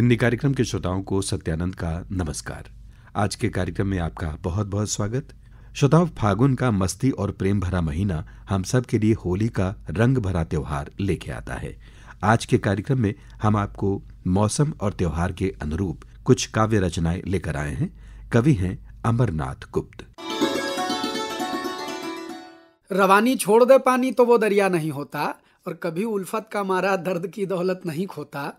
हिंदी कार्यक्रम के श्रोताओं को सत्यानंद का नमस्कार। आज के कार्यक्रम में आपका बहुत बहुत स्वागत। श्रोताओं, फागुन का मस्ती और प्रेम भरा महीना हम सब के लिए होली का रंग भरा त्योहार लेके आता है। आज के कार्यक्रम में हम आपको मौसम और त्योहार के अनुरूप कुछ काव्य रचनाएं लेकर आए हैं। कवि हैं अमरनाथ गुप्त। रवानी छोड़ दे पानी तो वो दरिया नहीं होता, और कभी उल्फत का मारा दर्द की दौलत नहीं खोता।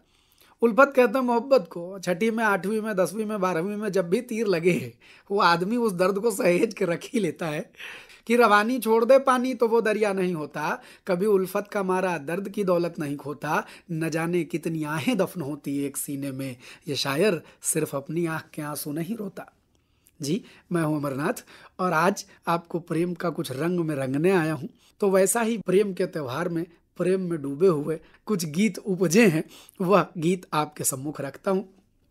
उल्फत कहते हैं मोहब्बत को। छठी में, 8वीं में, 10वीं में, 12वीं में जब भी तीर लगे वो आदमी उस दर्द को सहेज के रख ही लेता है कि रवानी छोड़ दे पानी तो वो दरिया नहीं होता, कभी उल्फत का मारा दर्द की दौलत नहीं खोता। न जाने कितनी आहें दफन होती एक सीने में, ये शायर सिर्फ अपनी आँख के आंसू नहीं रोता। जी, मैं हूं अमरनाथ और आज आपको प्रेम का कुछ रंग में रंगने आया हूं। तो वैसा ही प्रेम के त्यौहार में, प्रेम में डूबे हुए कुछ गीत उपजे हैं, वह गीत आपके सम्मुख रखता हूं।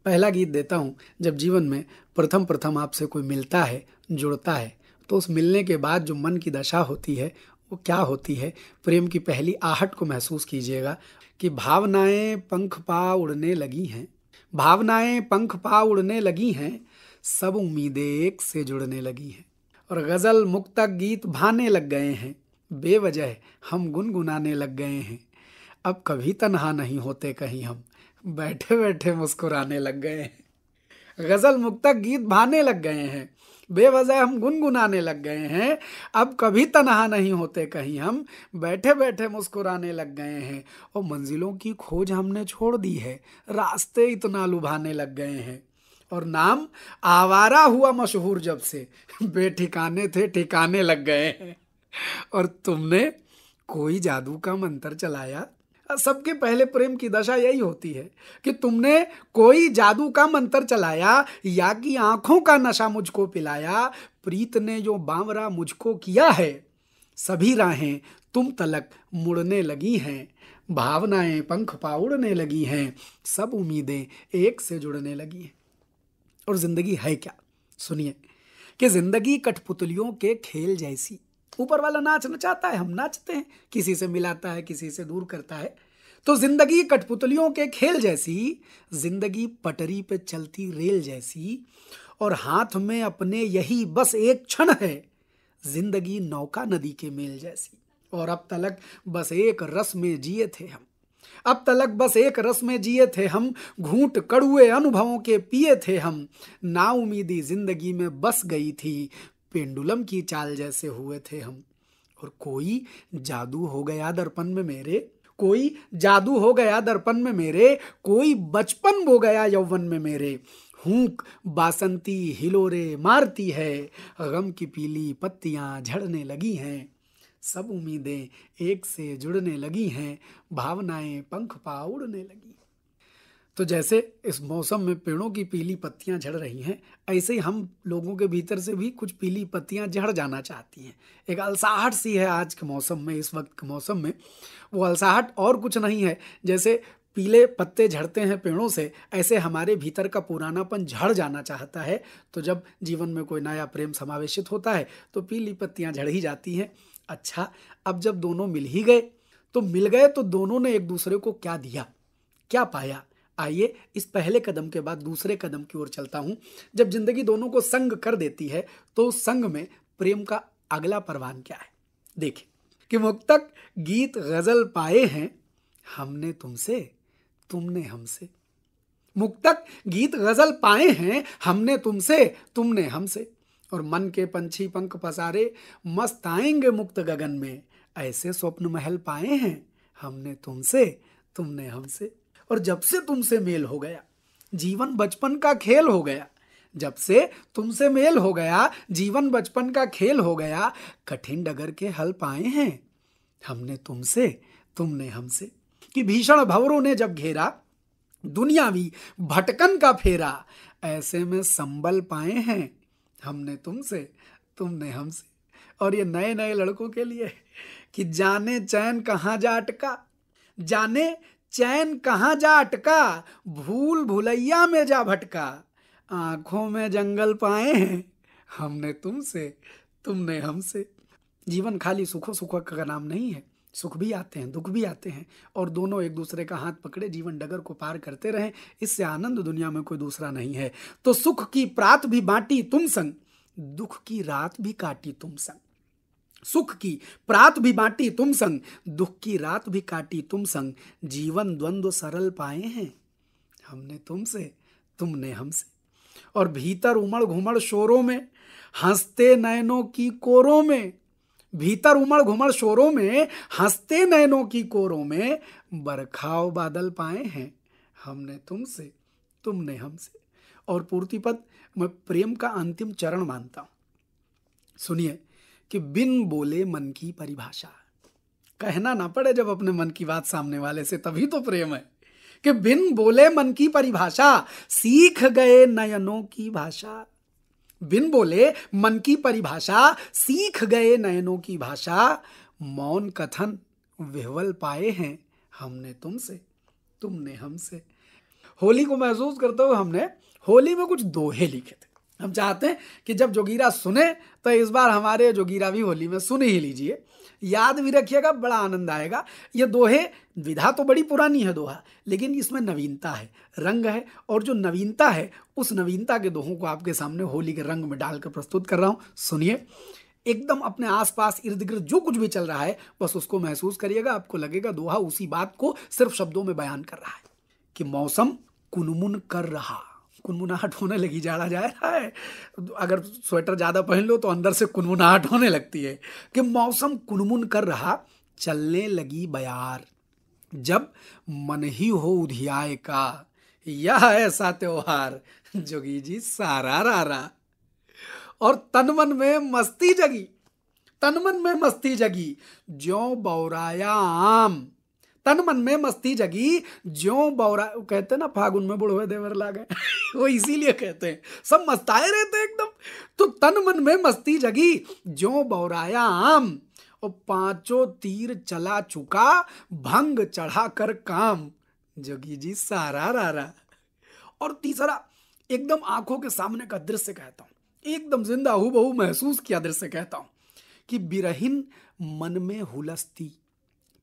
पहला गीत देता हूं। जब जीवन में प्रथम आपसे कोई मिलता है, जुड़ता है, तो उस मिलने के बाद जो मन की दशा होती है वो क्या होती है, प्रेम की पहली आहट को महसूस कीजिएगा कि भावनाएं पंख पा उड़ने लगी हैं, भावनाएं पंख पा उड़ने लगी हैं, सब उम्मीदें एक से जुड़ने लगी हैं, और गजल मुक्तक गीत भाने लग गए हैं, बेवजह हम गुनगुनाने लग गए हैं। अब कभी तन्हा नहीं होते कहीं हम, बैठे बैठे मुस्कुराने लग गए हैं। गजल मुक्तक गीत भाने लग गए हैं, बेवजह हम गुनगुनाने लग गए हैं। अब कभी तन्हा नहीं होते कहीं हम, बैठे बैठे मुस्कुराने लग गए हैं। और मंजिलों की खोज हमने छोड़ दी है, रास्ते इतना लुभाने लग गए हैं। और नाम आवारा हुआ मशहूर जब से, बेठिकाने थे ठिकाने लग गए हैं। और तुमने कोई जादू का मंत्र चलाया। सबके पहले प्रेम की दशा यही होती है कि तुमने कोई जादू का मंत्र चलाया, या कि आंखों का नशा मुझको पिलाया। प्रीत ने जो बावरा मुझको किया है, सभी राहें तुम तलक मुड़ने लगी हैं, भावनाएं पंख पा उड़ने लगी हैं, सब उम्मीदें एक से जुड़ने लगी हैं। और जिंदगी है क्या? सुनिए कि जिंदगी कठपुतलियों के खेल जैसी। ऊपर वाला नाच नचाता है, हम नाचते हैं, किसी से मिलाता है, किसी से दूर करता है। तो जिंदगी कठपुतलियों के खेल जैसी, जिंदगी पटरी पे चलती रेल जैसी, और हाथ में अपने यही बस एक क्षण है, जिंदगी नौका नदी के मेल जैसी। और अब तलक बस एक रस में जिए थे हम, अब तलक बस एक रस में जिए थे हम, घूंट कड़ुए अनुभवों के पिए थे हम। नाउमीदी जिंदगी में बस गई थी, पेंडुलम की चाल जैसे हुए थे हम। और कोई जादू हो गया दर्पण में मेरे, कोई जादू हो गया दर्पण में मेरे, कोई बचपन बो गया यौवन में मेरे। हूक बासंती हिलोरे मारती है, गम की पीली पत्तियां झड़ने लगी हैं, सब उम्मीदें एक से जुड़ने लगी हैं, भावनाएं पंख पा उड़ने लगी। तो जैसे इस मौसम में पेड़ों की पीली पत्तियां झड़ रही हैं, ऐसे ही हम लोगों के भीतर से भी कुछ पीली पत्तियां झड़ जाना चाहती हैं। एक अलसाहट सी है आज के मौसम में, इस वक्त के मौसम में। वो अलसाहट और कुछ नहीं है, जैसे पीले पत्ते झड़ते हैं पेड़ों से, ऐसे हमारे भीतर का पुरानापन झड़ जाना चाहता है। तो जब जीवन में कोई नया प्रेम समावेशित होता है तो पीली पत्तियां झड़ ही जाती हैं। अच्छा, अब जब दोनों मिल ही गए, तो मिल गए तो दोनों ने एक दूसरे को क्या दिया, क्या पाया? आइए इस पहले कदम के बाद दूसरे कदम की ओर चलता हूं। जब जिंदगी दोनों को संग कर देती है, तो उस संग में प्रेम का अगला परवान क्या है? देखिए कि मुक्तक गीत गजल पाए हैं हमने तुमसे, तुमने हमसे। मुक्तक गीत गजल पाए हैं हमने तुमसे, तुमने हमसे। और मन के पंछी पंख पसारे मस्त आएंगे मुक्त गगन में, ऐसे स्वप्न महल पाए हैं हमने तुमसे, तुमने हमसे। और जब से तुमसे मेल हो गया, जीवन बचपन का खेल हो गया। जब से तुमसे मेल हो गया, जीवन बचपन का खेल हो गया। कठिन डगर के हल पाए हैं हमने तुमसे, तुमने हमसे। कि भीषण भंवरों ने जब घेरा, दुनियावी भटकन का फेरा, ऐसे में संबल पाए हैं हमने तुमसे, तुमने हमसे। और ये नए नए लड़कों के लिए कि जाने चैन कहाँ जा अटका, जाने चैन कहाँ जा अटका, भूल भुलैया में जा भटका, आंखों में जंगल पाए हैं हमने तुमसे, तुमने हमसे। जीवन खाली सुखों सुखों का नाम नहीं है, सुख भी आते हैं, दुख भी आते हैं, और दोनों एक दूसरे का हाथ पकड़े जीवन डगर को पार करते रहें। इससे आनंद दुनिया में कोई दूसरा नहीं है। तो सुख की प्रात भी बांटी तुम संग, दुख की रात भी काटी तुम संग। सुख की प्रात भी बांटी तुम संग, दुख की रात भी काटी तुम संग। जीवन द्वंद्व सरल पाए हैं हमने तुमसे, तुमने हमसे। और भीतर उमड़ घुमड़ शोरों में, हंसते नैनों की कोरों में, भीतर उमड़ घुमड़ शोरों में, हंसते नैनों की कोरों में। बरखाओ बादल पाए हैं हमने तुमसे, तुमने हमसे। और पूर्ति पद मैं प्रेम का अंतिम चरण मानता हूं। सुनिए कि बिन बोले मन की परिभाषा, कहना ना पड़े जब अपने मन की बात सामने वाले से, तभी तो प्रेम है। कि बिन बोले मन की परिभाषा, सीख गए नयनों की भाषा। बिन बोले मन की परिभाषा, सीख गए नयनों की भाषा। मौन कथन विह्वल पाए हैं हमने तुमसे, तुमने हमसे। होली को महसूस करते हुए हमने होली में कुछ दोहे लिखे थे। हम चाहते हैं कि जब जोगीरा सुने तो इस बार हमारे जोगीरा भी होली में सुन ही लीजिए, याद भी रखिएगा, बड़ा आनंद आएगा। ये दोहे, विधा तो बड़ी पुरानी है दोहा, लेकिन इसमें नवीनता है, रंग है, और जो नवीनता है उस नवीनता के दोहों को आपके सामने होली के रंग में डालकर प्रस्तुत कर रहा हूँ। सुनिए, एकदम अपने आसपास इर्द गिर्द जो कुछ भी चल रहा है बस उसको महसूस करिएगा। आपको लगेगा दोहा उसी बात को सिर्फ शब्दों में बयान कर रहा है। कि मौसम कुनमुन कर रहा, कुनमुनाहट होने लगी, जाड़ा जा रहा है, अगर स्वेटर ज्यादा पहन लो तो अंदर से कुनमुनाहट होने लगती है। कि मौसम कुनमुन कर रहा, चलने लगी बयार, जब मन ही हो उधियाए का, यह ऐसा त्योहार जोगी जी सारा रारा। और तन मन में मस्ती जगी, तन मन में मस्ती जगी, ज्यों बौराया आम। तन मन में मस्ती जगी, ज्यों बौरा, कहते ना फागुन में बुढ़वे देवर लागे वो इसीलिए कहते हैं, सब मस्ताए रहते हैं एकदम। तो तन मन में मस्ती जगी, ज्यों बौराया आम। और पांचों तीर चला चुका, भंग चढ़ा कर काम, जोगी जी सारा रारा। और तीसरा, एकदम आंखों के सामने का दृश्य कहता हूं, एकदम जिंदा हूबहू महसूस किया दृश्य कहता हूं। कि बिरहिन मन में हुलस्ती,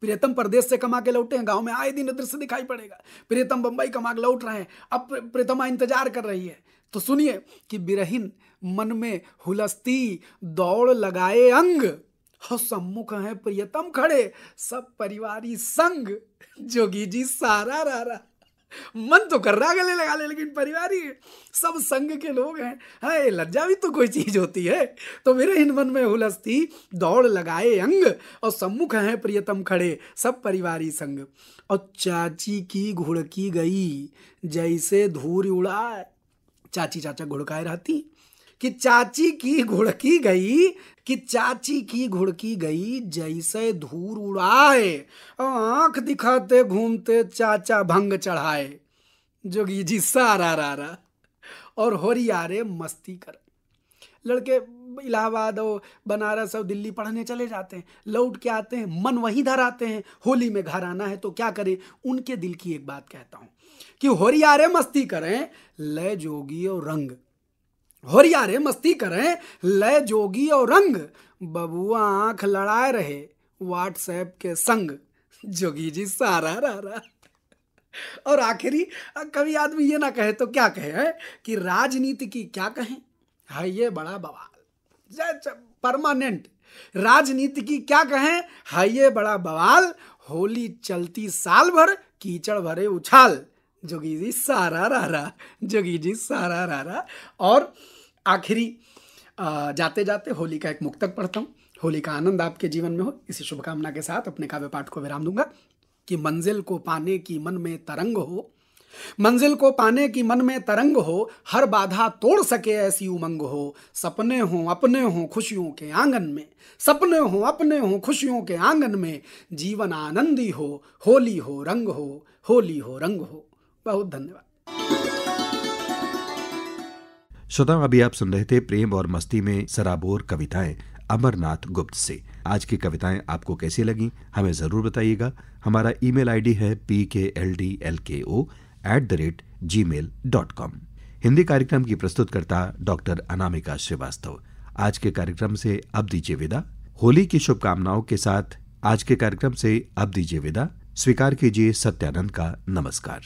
प्रियतम परदेश से कमा के लौटे हैं, गांव में आए दिन दृश्य दिखाई पड़ेगा। प्रियतम बंबई कमा के लौट रहे हैं, अब प्रियतमा इंतजार कर रही है। तो सुनिए कि बिरहिन मन में हुलस्ती, दौड़ लगाए अंग, हो सम्मुख है प्रियतम खड़े, सब परिवारी संग, जोगी जी सारा रारा। मन तो कर रहा गले लगा ले, लेकिन परिवारी सब संग के लोग हैं। हाय, लज्जा भी तो कोई चीज होती है। तो मेरे इन मन में हुलस्ती, दौड़ लगाए अंग, और सम्मुख हैं प्रियतम खड़े, सब परिवारी संग। और चाची की घुड़की गई, जैसे धूल उड़ाए। चाची चाचा घुड़काए रहती। कि चाची की घुड़की गई, कि चाची की घुड़की गई, जैसे धूल उड़ाए। आंख दिखाते घूमते चाचा भंग चढ़ाए, जोगी जी सारा रारा। और होरियारे मस्ती कर। लड़के इलाहाबाद और बनारस और दिल्ली पढ़ने चले जाते हैं, लौट के आते हैं, मन वहीं धराते हैं, होली में घर आना है तो क्या करें। उनके दिल की एक बात कहता हूं कि होरियारे मस्ती करें, लय जोगी और रंग। होरियारे मस्ती करें, लय जोगी और रंग, बबुआ आंख लड़ाए रहे व्हाट्सएप के संग, जोगी जी सारा रारा। और आखिरी, कभी आदमी ये ना कहे तो क्या कहे है कि राजनीति की क्या कहें, है ये बड़ा बवाल, परमानेंट। राजनीति की क्या कहें, है ये बड़ा बवाल, होली चलती साल भर, कीचड़ भरे उछाल, जोगी जी सारा रारा, जोगी जी सारा रारा। और आखिरी, जाते जाते होली का एक मुक्तक पढ़ता हूँ। होली का आनंद आपके जीवन में हो, इसी शुभकामना के साथ अपने काव्य पाठ को विराम दूंगा। कि मंजिल को पाने की मन में तरंग हो, मंजिल को पाने की मन में तरंग हो, हर बाधा तोड़ सके ऐसी उमंग हो। सपने हों अपने हों खुशियों के आंगन में, सपने हों अपने हों खुशियों के आंगन में, जीवन आनंदी हो, होली हो रंग हो, होली हो रंग हो। बहुत धन्यवाद। श्रोताओं, अभी आप सुन रहे थे प्रेम और मस्ती में सराबोर कविताएं अमरनाथ गुप्त से। आज की कविताएं आपको कैसी लगी हमें जरूर बताइएगा। हमारा ईमेल आईडी है pkldlko@gmail.com। हिंदी कार्यक्रम की प्रस्तुतकर्ता डॉक्टर अनामिका श्रीवास्तव। आज के कार्यक्रम से अब दीजिए विदा। होली की शुभकामनाओं के साथ आज के कार्यक्रम से अब दीजिए विदा। स्वीकार कीजिए सत्यानंद का नमस्कार।